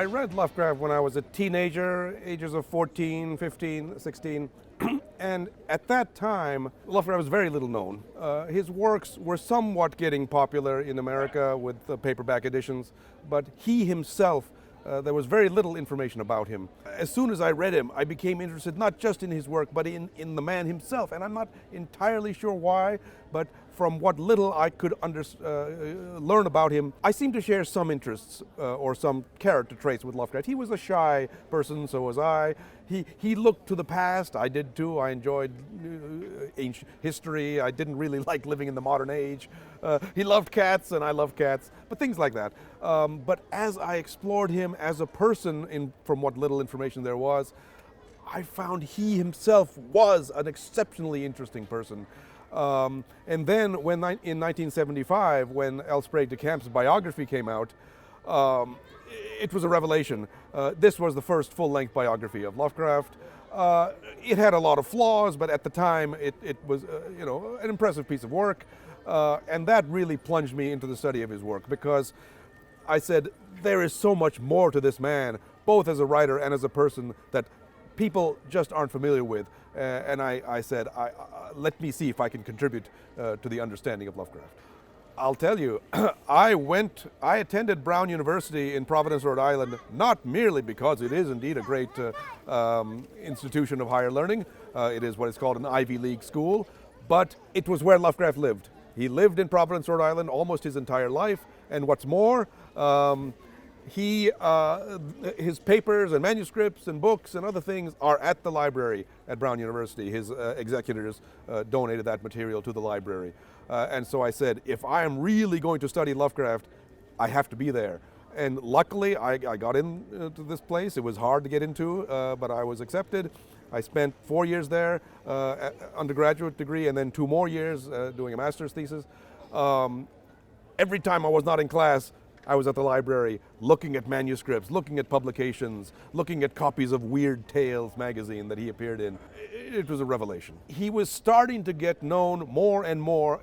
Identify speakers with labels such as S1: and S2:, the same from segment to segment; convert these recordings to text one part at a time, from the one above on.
S1: I read Lovecraft when I was a teenager, ages of 14, 15, 16. And at that time, Lovecraft was very little known. His works were somewhat getting popular in America with paperback editions, but he himself, there was very little information about him. As soon as I read him, I became interested not just in his work, but in the man himself. And I'm not entirely sure why, but from what little I could learn about him, I seem to share some interests or some character traits with Lovecraft. He was a shy person, so was I. He looked to the past. I did too. I enjoyed ancient history. I didn't really like living in the modern age. He loved cats, and I love cats, but things like that. But as I explored him as a person, from what little information there was, I found he himself was an exceptionally interesting person. And then in 1975, when L. Sprague de Camp's biography came out, it was a revelation. This was the first full-length biography of Lovecraft. It had a lot of flaws, but at the time it was an impressive piece of work. And that really plunged me into the study of his work, because I said, there is so much more to this man, both as a writer and as a person, that people just aren't familiar with. And I said, let me see if I can contribute to the understanding of Lovecraft. I'll tell you, I attended Brown University in Providence, Rhode Island, not merely because it is indeed a great institution of higher learning. It is what is called an Ivy League school, but it was where Lovecraft lived. He lived in Providence, Rhode Island almost his entire life, and what's more, his papers and manuscripts and books and other things are at the library at Brown University. His executors donated that material to the library. And so I said, if I am really going to study Lovecraft, I have to be there. And luckily, I got into this place. It was hard to get into, but I was accepted. I spent 4 years there, undergraduate degree, and then 2 more years doing a master's thesis. Every time I was not in class, I was at the library looking at manuscripts, looking at publications, looking at copies of Weird Tales magazine that he appeared in. It was a revelation. He was starting to get known more and more.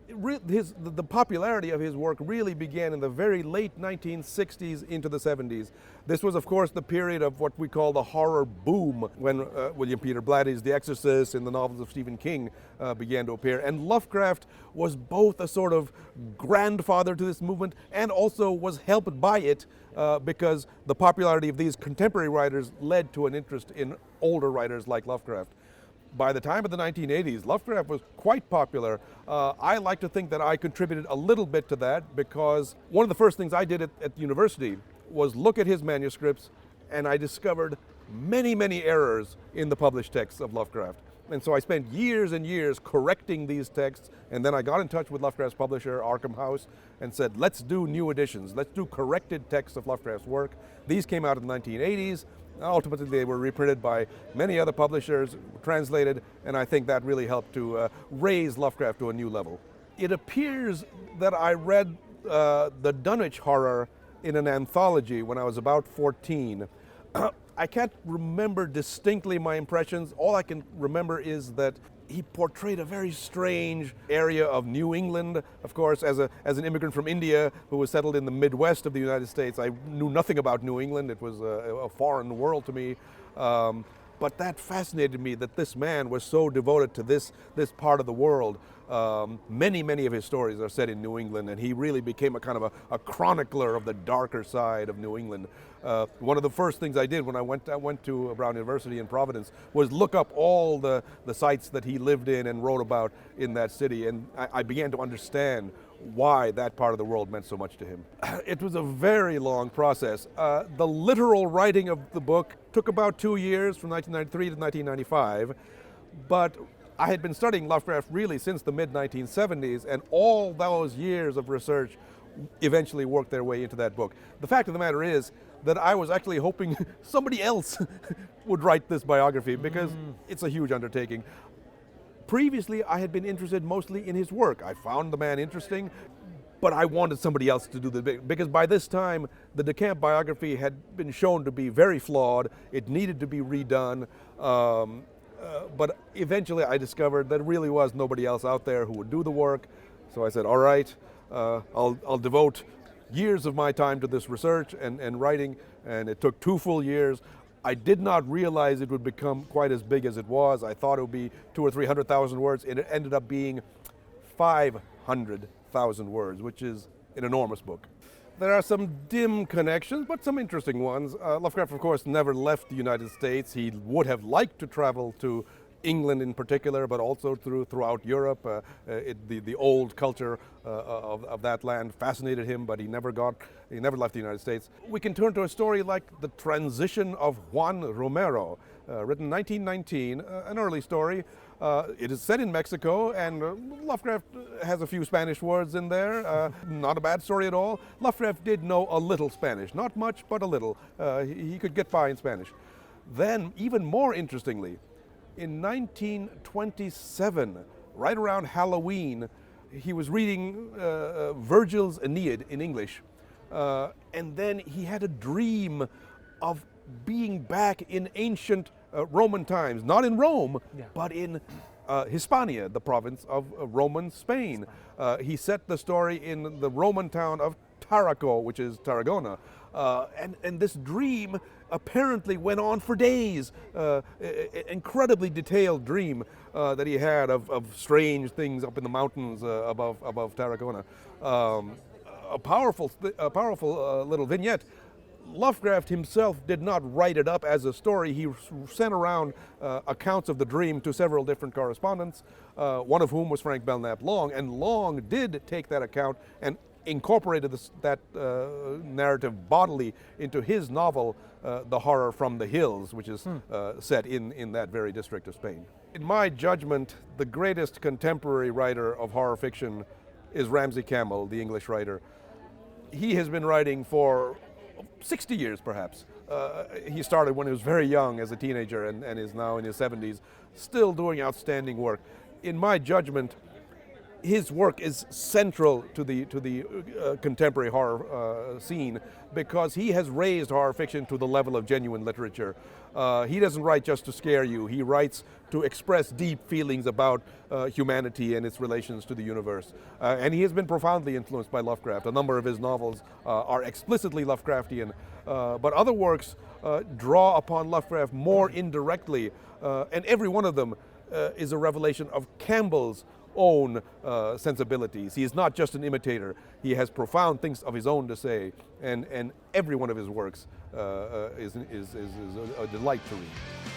S1: The popularity of his work really began in the very late 1960s into the 70s. This was, of course, the period of what we call the horror boom, when William Peter Blatty's The Exorcist and the novels of Stephen King began to appear. And Lovecraft was both a sort of grandfather to this movement and also was helped by it because the popularity of these contemporary writers led to an interest in older writers like Lovecraft. By the time of the 1980s, Lovecraft was quite popular. I like to think that I contributed a little bit to that, because one of the first things I did at university was look at his manuscripts, and I discovered many, many errors in the published texts of Lovecraft. And so I spent years and years correcting these texts, and then I got in touch with Lovecraft's publisher, Arkham House, and said, let's do new editions. Let's do corrected texts of Lovecraft's work. These came out in the 1980s. Ultimately, they were reprinted by many other publishers, translated, and I think that really helped to raise Lovecraft to a new level. It appears that I read the Dunwich horror in an anthology when I was about 14. I can't remember distinctly my impressions. All I can remember is that he portrayed a very strange area of New England. Of course, as an immigrant from India who was settled in the Midwest of the United States, I knew nothing about New England. It was a foreign world to me. But that fascinated me, that this man was so devoted to this part of the world. Many, many of his stories are set in New England, and he really became a kind of a chronicler of the darker side of New England. One of the first things I did when I went to Brown University in Providence was look up all the sites that he lived in and wrote about in that city, and I began to understand why that part of the world meant so much to him. It was a very long process. The literal writing of the book took about 2 years, from 1993 to 1995, but I had been studying Lovecraft really since the mid-1970s, and all those years of research eventually worked their way into that book. The fact of the matter is that I was actually hoping somebody else would write this biography, because it's a huge undertaking. Previously, I had been interested mostly in his work. I found the man interesting, but I wanted somebody else to do the big, because by this time, the De Camp biography had been shown to be very flawed. It needed to be redone. But eventually I discovered there really was nobody else out there who would do the work. So I said, all right, I'll devote years of my time to this research and writing, and it took 2 full years. I did not realize it would become quite as big as it was. I thought it would be 200,000 or 300,000 words, and it ended up being 500,000 words, which is an enormous book. There are some dim connections, but some interesting ones. Lovecraft, of course, never left the United States. He would have liked to travel to England in particular, but also throughout Europe. The old culture of that land fascinated him, but he never left the United States. We can turn to a story like The Transition of Juan Romero, written in 1919, an early story. It is set in Mexico, and Lovecraft has a few Spanish words in there. Not a bad story at all. Lovecraft did know a little Spanish, not much, but a little. He could get by in Spanish. Then, even more interestingly, in 1927, right around Halloween, he was reading Virgil's Aeneid in English, and then he had a dream of being back in ancient Roman times, not in Rome, but in Hispania, the province of Roman Spain. He set the story in the Roman town of Taraco, which is Tarragona, and this dream apparently went on for days. Incredibly detailed dream that he had of strange things up in the mountains above Tarragona. A powerful little vignette. Lovecraft himself did not write it up as a story. He sent around accounts of the dream to several different correspondents, one of whom was Frank Belknap Long, and Long did take that account and incorporated that narrative bodily into his novel, The Horror from the Hills, which is set in that very district of Spain. In my judgment, the greatest contemporary writer of horror fiction is Ramsey Campbell, the English writer. He has been writing for 60 years, perhaps. He started when he was very young as a teenager and is now in his 70s, still doing outstanding work. In my judgment, his work is central to the contemporary horror scene because he has raised horror fiction to the level of genuine literature. He doesn't write just to scare you. He writes to express deep feelings about humanity and its relations to the universe. And he has been profoundly influenced by Lovecraft. A number of his novels are explicitly Lovecraftian, but other works draw upon Lovecraft more indirectly, and every one of them is a revelation of Campbell's own sensibilities. He is not just an imitator. He has profound things of his own to say, and every one of his works is a delight to read.